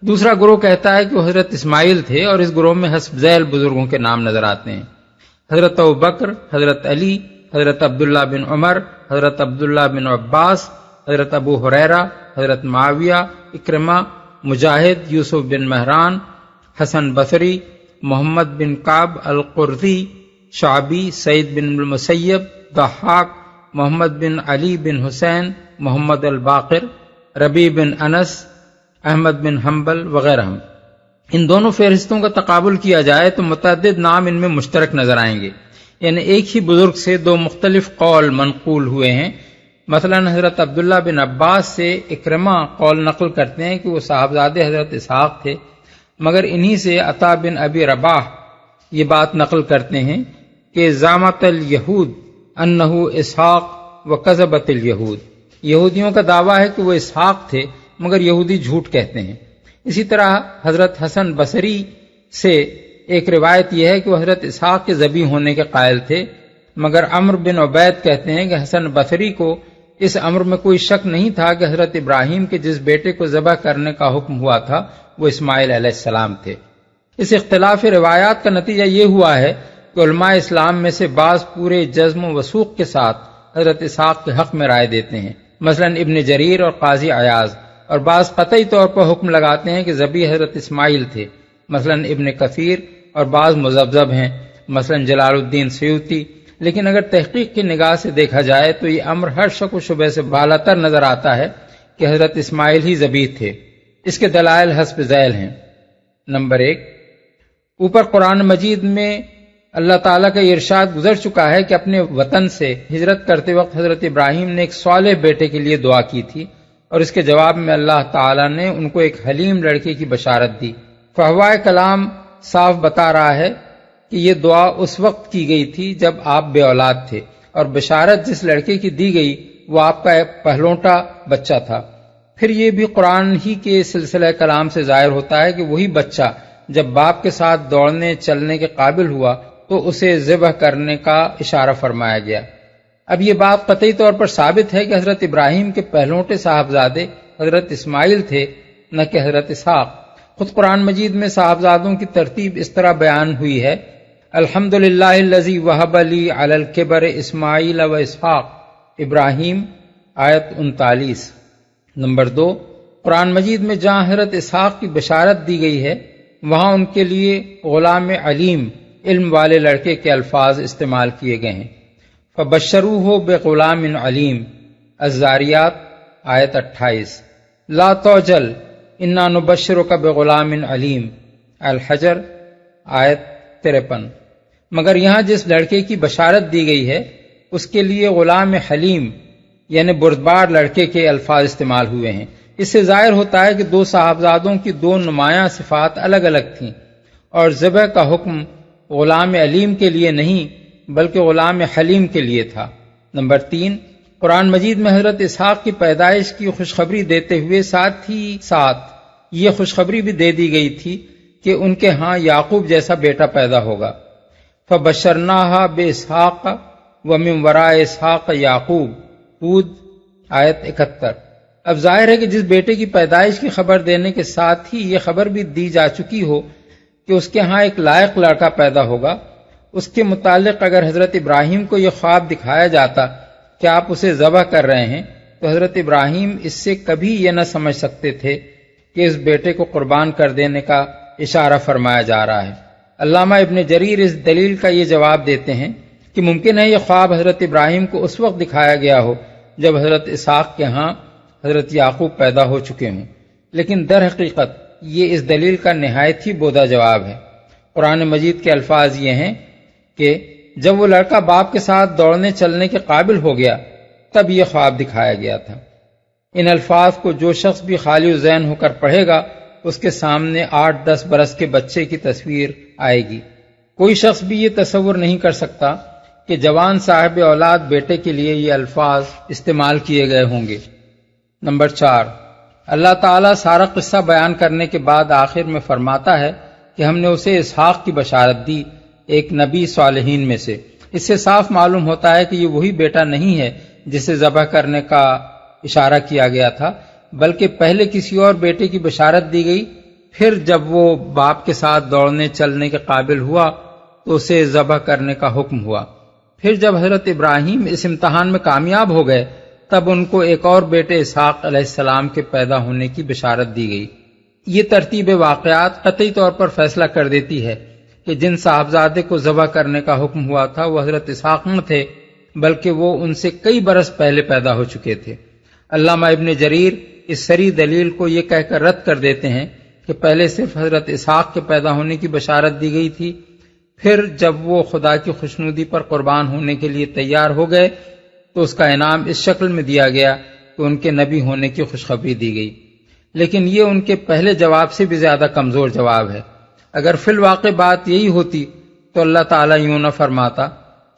دوسرا گروہ کہتا ہے کہ وہ حضرت اسماعیل تھے، اور اس گروہ میں حسب ذیل بزرگوں کے نام نظر آتے ہیں: حضرت ابوبکر، حضرت علی، حضرت عبداللہ بن عمر، حضرت عبداللہ بن عباس، حضرت ابو ہریرہ، حضرت معاویہ، اکرمہ، مجاہد، یوسف بن مہران، حسن بصری، محمد بن کعب القرظی، شعبی، سعید بن المسیب، ضحاک، محمد بن علی بن حسین، محمد الباقر، ربیع بن انس، احمد بن حنبل وغیرہ۔ ان دونوں فہرستوں کا تقابل کیا جائے تو متعدد نام ان میں مشترک نظر آئیں گے، یعنی ایک ہی بزرگ سے دو مختلف قول منقول ہوئے ہیں۔ مثلا حضرت عبداللہ بن عباس سے اکرمہ قول نقل کرتے ہیں کہ وہ صاحبزادے حضرت اسحاق تھے، مگر انہی سے عطا بن ابی رباح یہ بات نقل کرتے ہیں کہ زعمت الیہود انہ اسحاق وکذبت الیہود، یہودیوں کا دعویٰ ہے کہ وہ اسحاق تھے مگر یہودی جھوٹ کہتے ہیں۔ اسی طرح حضرت حسن بصری سے ایک روایت یہ ہے کہ وہ حضرت اسحاق کے ذبیح ہونے کے قائل تھے، مگر عمرو بن عبید کہتے ہیں کہ حسن بصری کو اس امر میں کوئی شک نہیں تھا کہ حضرت ابراہیم کے جس بیٹے کو ذبح کرنے کا حکم ہوا تھا وہ اسماعیل علیہ السلام تھے۔ اس اختلاف روایات کا نتیجہ یہ ہوا ہے کہ علماء اسلام میں سے بعض پورے جزم و وثوق کے ساتھ حضرت اسحاق کے حق میں رائے دیتے ہیں، مثلا ابن جریر اور قاضی عیاض، اور بعض قطعی طور پر حکم لگاتے ہیں کہ ذبیح حضرت اسماعیل تھے، مثلا ابن کثیر، اور بعض مذبذب ہیں، مثلا جلال الدین سیوطی۔ لیکن اگر تحقیق کی نگاہ سے دیکھا جائے تو یہ امر ہر شک و شبہ سے بالاتر نظر آتا ہے کہ حضرت اسماعیل ہی ذبیح تھے۔ اس کے دلائل حسب ذیل ہیں: نمبر 1، اوپر قرآن مجید میں اللہ تعالیٰ کا یہ ارشاد گزر چکا ہے کہ اپنے وطن سے ہجرت کرتے وقت حضرت ابراہیم نے ایک صالح بیٹے کے لیے دعا کی تھی، اور اس کے جواب میں اللہ تعالیٰ نے ان کو ایک حلیم لڑکے کی بشارت دی۔ فحوائے کلام صاف بتا رہا ہے کہ یہ دعا اس وقت کی گئی تھی جب آپ بے اولاد تھے، اور بشارت جس لڑکے کی دی گئی وہ آپ کا ایک پہلوٹا بچہ تھا۔ پھر یہ بھی قرآن ہی کے سلسلہ کلام سے ظاہر ہوتا ہے کہ وہی بچہ جب باپ کے ساتھ دوڑنے چلنے کے قابل ہوا تو اسے ذبح کرنے کا اشارہ فرمایا گیا۔ اب یہ بات قطعی طور پر ثابت ہے کہ حضرت ابراہیم کے پہلوٹے صاحبزادے حضرت اسماعیل تھے، نہ کہ حضرت اسحاق۔ خود قرآن مجید میں صاحبزادوں کی ترتیب اس طرح بیان ہوئی ہے: الحمدللہ الذی وہب لی علی الکبر اسماعیل و اسحاق، ابراہیم، آیت 39۔ نمبر 2، قرآن مجید میں جہاں حضرت اسحاق کی بشارت دی گئی ہے وہاں ان کے لیے غلام علیم، علم والے لڑکے کے الفاظ استعمال کیے گئے ہیں۔ فبشروہ بغلام علیم، الذاریات، آیت 28۔ لا توجل انا نبشرک بغلام علیم، الحجر، آیت 53۔ مگر یہاں جس لڑکے کی بشارت دی گئی ہے اس کے لیے غلام حلیم یعنی بردبار لڑکے کے الفاظ استعمال ہوئے ہیں۔ اس سے ظاہر ہوتا ہے کہ دو صاحبزادوں کی دو نمایاں صفات الگ الگ تھیں، اور ذبح کا حکم غلام علیم کے لیے نہیں بلکہ غلام حلیم کے لیے تھا۔ نمبر 3، قرآن مجید میں حضرت اسحاق کی پیدائش کی خوشخبری دیتے ہوئے ساتھ ہی ساتھ یہ خوشخبری بھی دے دی گئی تھی کہ ان کے ہاں یعقوب جیسا بیٹا پیدا ہوگا۔ فبشرناہا باسحاق ومن وراء اسحاق یعقوب، ہود، آیت 71۔ اب ظاہر ہے کہ جس بیٹے کی پیدائش کی خبر دینے کے ساتھ ہی یہ خبر بھی دی جا چکی ہو کہ اس کے ہاں ایک لائق لڑکا پیدا ہوگا، اس کے متعلق اگر حضرت ابراہیم کو یہ خواب دکھایا جاتا کہ آپ اسے ذبح کر رہے ہیں تو حضرت ابراہیم اس سے کبھی یہ نہ سمجھ سکتے تھے کہ اس بیٹے کو قربان کر دینے کا اشارہ فرمایا جا رہا ہے۔ علامہ ابن جریر اس دلیل کا یہ جواب دیتے ہیں کہ ممکن ہے یہ خواب حضرت ابراہیم کو اس وقت دکھایا گیا ہو جب حضرت اسحاق کے ہاں حضرت یعقوب پیدا ہو چکے ہوں، لیکن در حقیقت یہ اس دلیل کا نہایت ہی بودہ جواب ہے۔ قرآن مجید کے الفاظ یہ ہیں کہ جب وہ لڑکا باپ کے ساتھ دوڑنے چلنے کے قابل ہو گیا تب یہ خواب دکھایا گیا تھا۔ ان الفاظ کو جو شخص بھی خالی ذہن ہو کر پڑھے گا اس کے سامنے 8-10 برس کے بچے کی تصویر آئے گی۔ کوئی شخص بھی یہ تصور نہیں کر سکتا کہ جوان صاحب اولاد بیٹے کے لیے یہ الفاظ استعمال کیے گئے ہوں گے۔ نمبر 4، اللہ تعالیٰ سارا قصہ بیان کرنے کے بعد آخر میں فرماتا ہے کہ ہم نے اسے اسحاق کی بشارت دی، ایک نبی صالحین میں سے۔ اس سے صاف معلوم ہوتا ہے کہ یہ وہی بیٹا نہیں ہے جسے ذبح کرنے کا اشارہ کیا گیا تھا، بلکہ پہلے کسی اور بیٹے کی بشارت دی گئی، پھر جب وہ باپ کے ساتھ دوڑنے چلنے کے قابل ہوا تو اسے ذبح کرنے کا حکم ہوا۔ پھر جب حضرت ابراہیم اس امتحان میں کامیاب ہو گئے تب ان کو ایک اور بیٹے اسحاق علیہ السلام کے پیدا ہونے کی بشارت دی گئی۔ یہ ترتیب واقعات قطعی طور پر فیصلہ کر دیتی ہے کہ جن صاحبزادے کو ذبح کرنے کا حکم ہوا تھا وہ حضرت اسحاق نہ تھے بلکہ وہ ان سے کئی برس پہلے پیدا ہو چکے تھے۔ علامہ ابن جریر اس صریح دلیل کو یہ کہہ کر رد کر دیتے ہیں کہ پہلے صرف حضرت اسحاق کے پیدا ہونے کی بشارت دی گئی تھی، پھر جب وہ خدا کی خوشنودی پر قربان ہونے کے لیے تیار ہو گئے تو اس کا انعام اس شکل میں دیا گیا کہ ان کے نبی ہونے کی خوشخبری دی گئی۔ لیکن یہ ان کے پہلے جواب سے بھی زیادہ کمزور جواب ہے۔ اگر فی الواقع بات یہی ہوتی تو اللہ تعالیٰ یوں نہ فرماتا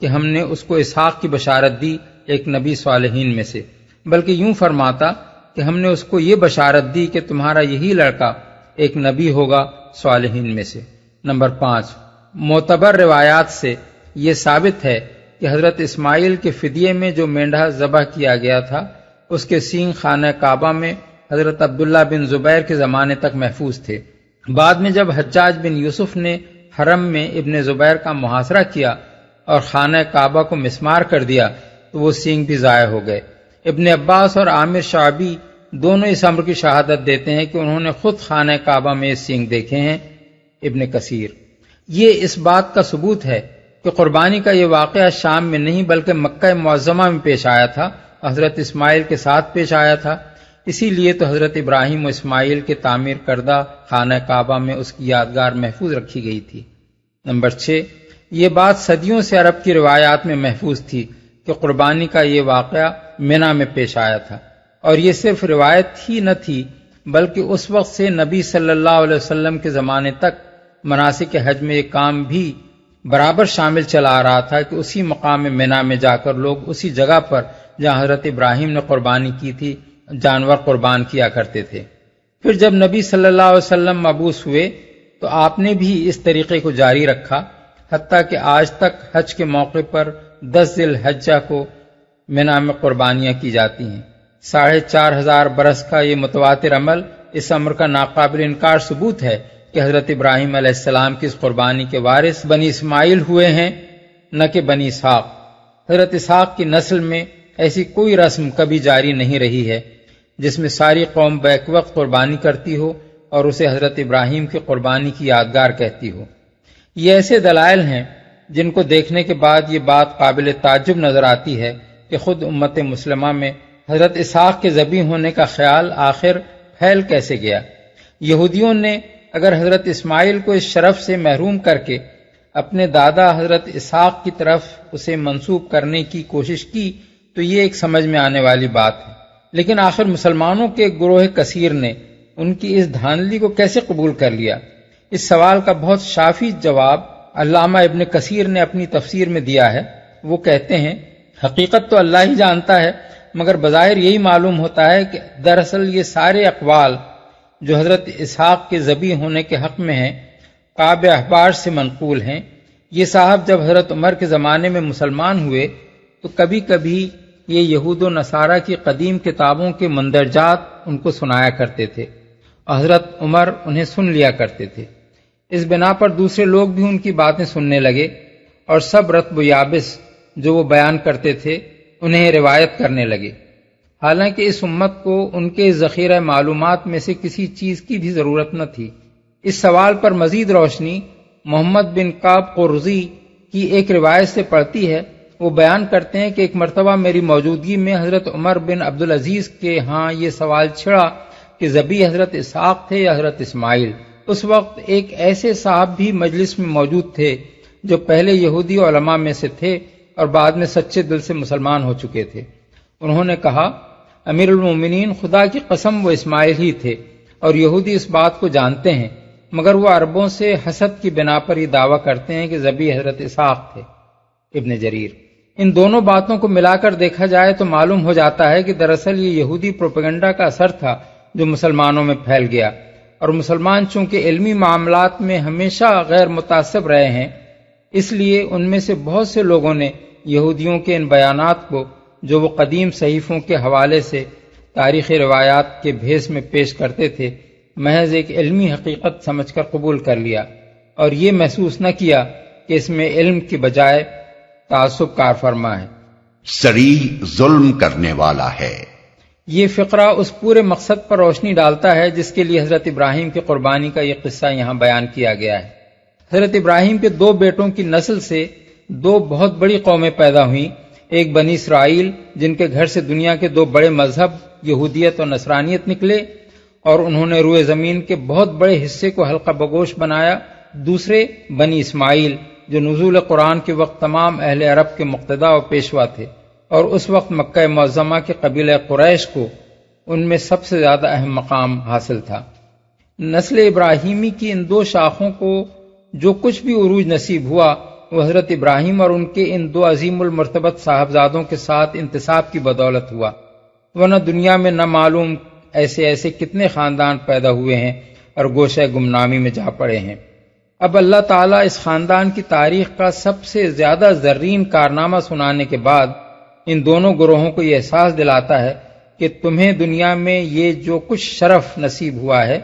کہ ہم نے اس کو اسحاق کی بشارت دی، ایک نبی صالحین میں سے، بلکہ یوں فرماتا کہ ہم نے اس کو یہ بشارت دی کہ تمہارا یہی لڑکا ایک نبی ہوگا صالحین میں سے۔ نمبر 5، معتبر روایات سے یہ ثابت ہے کہ حضرت اسماعیل کے فدیے میں جو مینڈھا ذبح کیا گیا تھا اس کے سینگ خانہ کعبہ میں حضرت عبداللہ بن زبیر کے زمانے تک محفوظ تھے۔ بعد میں جب حجاج بن یوسف نے حرم میں ابن زبیر کا محاصرہ کیا اور خانہ کعبہ کو مسمار کر دیا تو وہ سینگ بھی ضائع ہو گئے۔ ابن عباس اور عامر شعبی دونوں اس امر کی شہادت دیتے ہیں کہ انہوں نے خود خانہ کعبہ میں سینگ دیکھے ہیں۔ ابن کثیر، یہ اس بات کا ثبوت ہے کہ قربانی کا یہ واقعہ شام میں نہیں بلکہ مکہ معظمہ میں پیش آیا تھا، حضرت اسماعیل کے ساتھ پیش آیا تھا۔ اسی لیے تو حضرت ابراہیم و اسماعیل کے تعمیر کردہ خانہ کعبہ میں اس کی یادگار محفوظ رکھی گئی تھی۔ نمبر 6، یہ بات صدیوں سے عرب کی روایات میں محفوظ تھی کہ قربانی کا یہ واقعہ منا میں پیش آیا تھا، اور یہ صرف روایت ہی نہ تھی بلکہ اس وقت سے نبی صلی اللہ علیہ وسلم کے زمانے تک مناسک حج میں یہ کام بھی برابر شامل چلا آ رہا تھا کہ اسی مقام منا میں جا کر لوگ اسی جگہ پر جہاں حضرت ابراہیم نے قربانی کی تھی، جانور قربان کیا کرتے تھے۔ پھر جب نبی صلی اللہ علیہ وسلم مبعوث ہوئے تو آپ نے بھی اس طریقے کو جاری رکھا، حتیٰ کہ آج تک حج کے موقع پر 10 ذی الحجہ کو منا میں قربانیاں کی جاتی ہیں۔ 4500 برس کا یہ متواتر عمل اس امر کا ناقابل انکار ثبوت ہے کہ حضرت ابراہیم علیہ السلام کی اس قربانی کے وارث بنی اسماعیل ہوئے ہیں، نہ کہ بنی اسحاق۔ حضرت اسحاق کی نسل میں ایسی کوئی رسم کبھی جاری نہیں رہی ہے جس میں ساری قوم بیک وقت قربانی کرتی ہو اور اسے حضرت ابراہیم کی قربانی کی یادگار کہتی ہو۔ یہ ایسے دلائل ہیں جن کو دیکھنے کے بعد یہ بات قابل تعجب نظر آتی ہے کہ خود امت مسلمہ میں حضرت اسحاق کے ذبح ہونے کا خیال آخر پھیل کیسے گیا۔ یہودیوں نے اگر حضرت اسماعیل کو اس شرف سے محروم کر کے اپنے دادا حضرت اسحاق کی طرف اسے منسوب کرنے کی کوشش کی تو یہ ایک سمجھ میں آنے والی بات ہے، لیکن آخر مسلمانوں کے گروہ کثیر نے ان کی اس دھاندلی کو کیسے قبول کر لیا؟ اس سوال کا بہت شافی جواب علامہ ابن کثیر نے اپنی تفسیر میں دیا ہے۔ وہ کہتے ہیں حقیقت تو اللہ ہی جانتا ہے، مگر بظاہر یہی معلوم ہوتا ہے کہ دراصل یہ سارے اقوال جو حضرت اسحاق کے ذبح ہونے کے حق میں ہیں کعب احبار سے منقول ہیں۔ یہ صاحب جب حضرت عمر کے زمانے میں مسلمان ہوئے تو کبھی کبھی یہ یہود و نصارہ کی قدیم کتابوں کے مندرجات ان کو سنایا کرتے تھے اور حضرت عمر انہیں سن لیا کرتے تھے۔ اس بنا پر دوسرے لوگ بھی ان کی باتیں سننے لگے اور سب رطب و یابس جو وہ بیان کرتے تھے انہیں روایت کرنے لگے، حالانکہ اس امت کو ان کے ذخیرہ معلومات میں سے کسی چیز کی بھی ضرورت نہ تھی۔ اس سوال پر مزید روشنی محمد بن کعب قرظی کی ایک روایت سے پڑتی ہے۔ وہ بیان کرتے ہیں کہ ایک مرتبہ میری موجودگی میں حضرت عمر بن عبدالعزیز کے ہاں یہ سوال چھڑا کہ ذبح حضرت اسحاق تھے یا حضرت اسماعیل۔ اس وقت ایک ایسے صاحب بھی مجلس میں موجود تھے جو پہلے یہودی علماء میں سے تھے اور بعد میں سچے دل سے مسلمان ہو چکے تھے۔ انہوں نے کہا، امیر المومنین، خدا کی قسم وہ اسماعیل ہی تھے اور یہودی اس بات کو جانتے ہیں، مگر وہ عربوں سے حسد کی بنا پر یہ دعویٰ کرتے ہیں کہ ذبح حضرت اسحاق تھے۔ ابن جریر۔ ان دونوں باتوں کو ملا کر دیکھا جائے تو معلوم ہو جاتا ہے کہ دراصل یہ یہودی پروپیگنڈا کا اثر تھا جو مسلمانوں میں پھیل گیا، اور مسلمان چونکہ علمی معاملات میں ہمیشہ غیر متعصب رہے ہیں، اس لیے ان میں سے بہت سے لوگوں نے یہودیوں کے ان بیانات کو جو وہ قدیم صحیفوں کے حوالے سے تاریخی روایات کے بھیس میں پیش کرتے تھے محض ایک علمی حقیقت سمجھ کر قبول کر لیا، اور یہ محسوس نہ کیا کہ اس میں علم کی بجائے تعصب کار فرما ہے،
صریح ظلم کرنے والا ہے۔
یہ فقرہ اس پورے مقصد پر روشنی ڈالتا ہے جس کے لیے حضرت ابراہیم کی قربانی کا یہ قصہ یہاں بیان کیا گیا ہے۔ حضرت ابراہیم کے 2 بیٹوں کی نسل سے 2 بہت بڑی قومیں پیدا ہوئیں، ایک بنی اسرائیل جن کے گھر سے دنیا کے 2 بڑے مذہب یہودیت اور نصرانیت نکلے اور انہوں نے روئے زمین کے بہت بڑے حصے کو حلقہ بگوش بنایا، دوسرے بنی اسماعیل جو نزول قرآن کے وقت تمام اہل عرب کے مقتدا و پیشوا تھے اور اس وقت مکہ معظمہ کے قبیلہ قریش کو ان میں سب سے زیادہ اہم مقام حاصل تھا۔ نسل ابراہیمی کی ان 2 شاخوں کو جو کچھ بھی عروج نصیب ہوا وہ حضرت ابراہیم اور ان کے ان 2 عظیم المرتبت صاحبزادوں کے ساتھ انتساب کی بدولت ہوا، ورنہ دنیا میں نہ معلوم ایسے کتنے خاندان پیدا ہوئے ہیں اور گوشہ گمنامی میں جا پڑے ہیں۔ اب اللہ تعالیٰ اس خاندان کی تاریخ کا سب سے زیادہ زرین کارنامہ سنانے کے بعد ان دونوں گروہوں کو یہ احساس دلاتا ہے کہ تمہیں دنیا میں یہ جو کچھ شرف نصیب ہوا ہے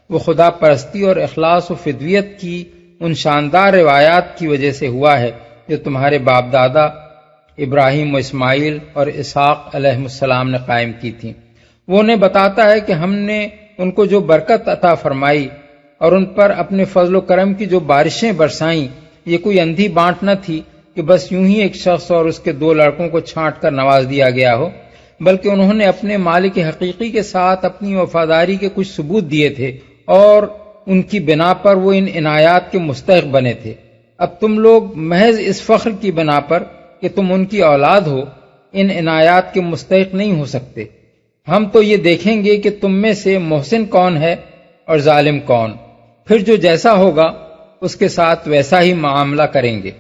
وہ خدا پرستی اور اخلاص و فدویت کی ان شاندار روایات کی وجہ سے ہوا ہے جو تمہارے باپ دادا ابراہیم و اسماعیل اور اسحاق علیہ السلام نے قائم کی تھیں۔ وہ انہیں بتاتا ہے کہ ہم نے ان کو جو برکت عطا فرمائی اور ان پر اپنے فضل و کرم کی جو بارشیں برسائیں، یہ کوئی اندھی بانٹ نہ تھی کہ بس یوں ہی ایک شخص اور اس کے 2 لڑکوں کو چھانٹ کر نواز دیا گیا ہو، بلکہ انہوں نے اپنے مالک حقیقی کے ساتھ اپنی وفاداری کے کچھ ثبوت دیے تھے اور ان کی بنا پر وہ ان عنایات کے مستحق بنے تھے۔ اب تم لوگ محض اس فخر کی بنا پر کہ تم ان کی اولاد ہو ان عنایات کے مستحق نہیں ہو سکتے۔ ہم تو یہ دیکھیں گے کہ تم میں سے محسن کون ہے اور ظالم کون، پھر جو جیسا ہوگا اس کے ساتھ ویسا ہی معاملہ کریں گے۔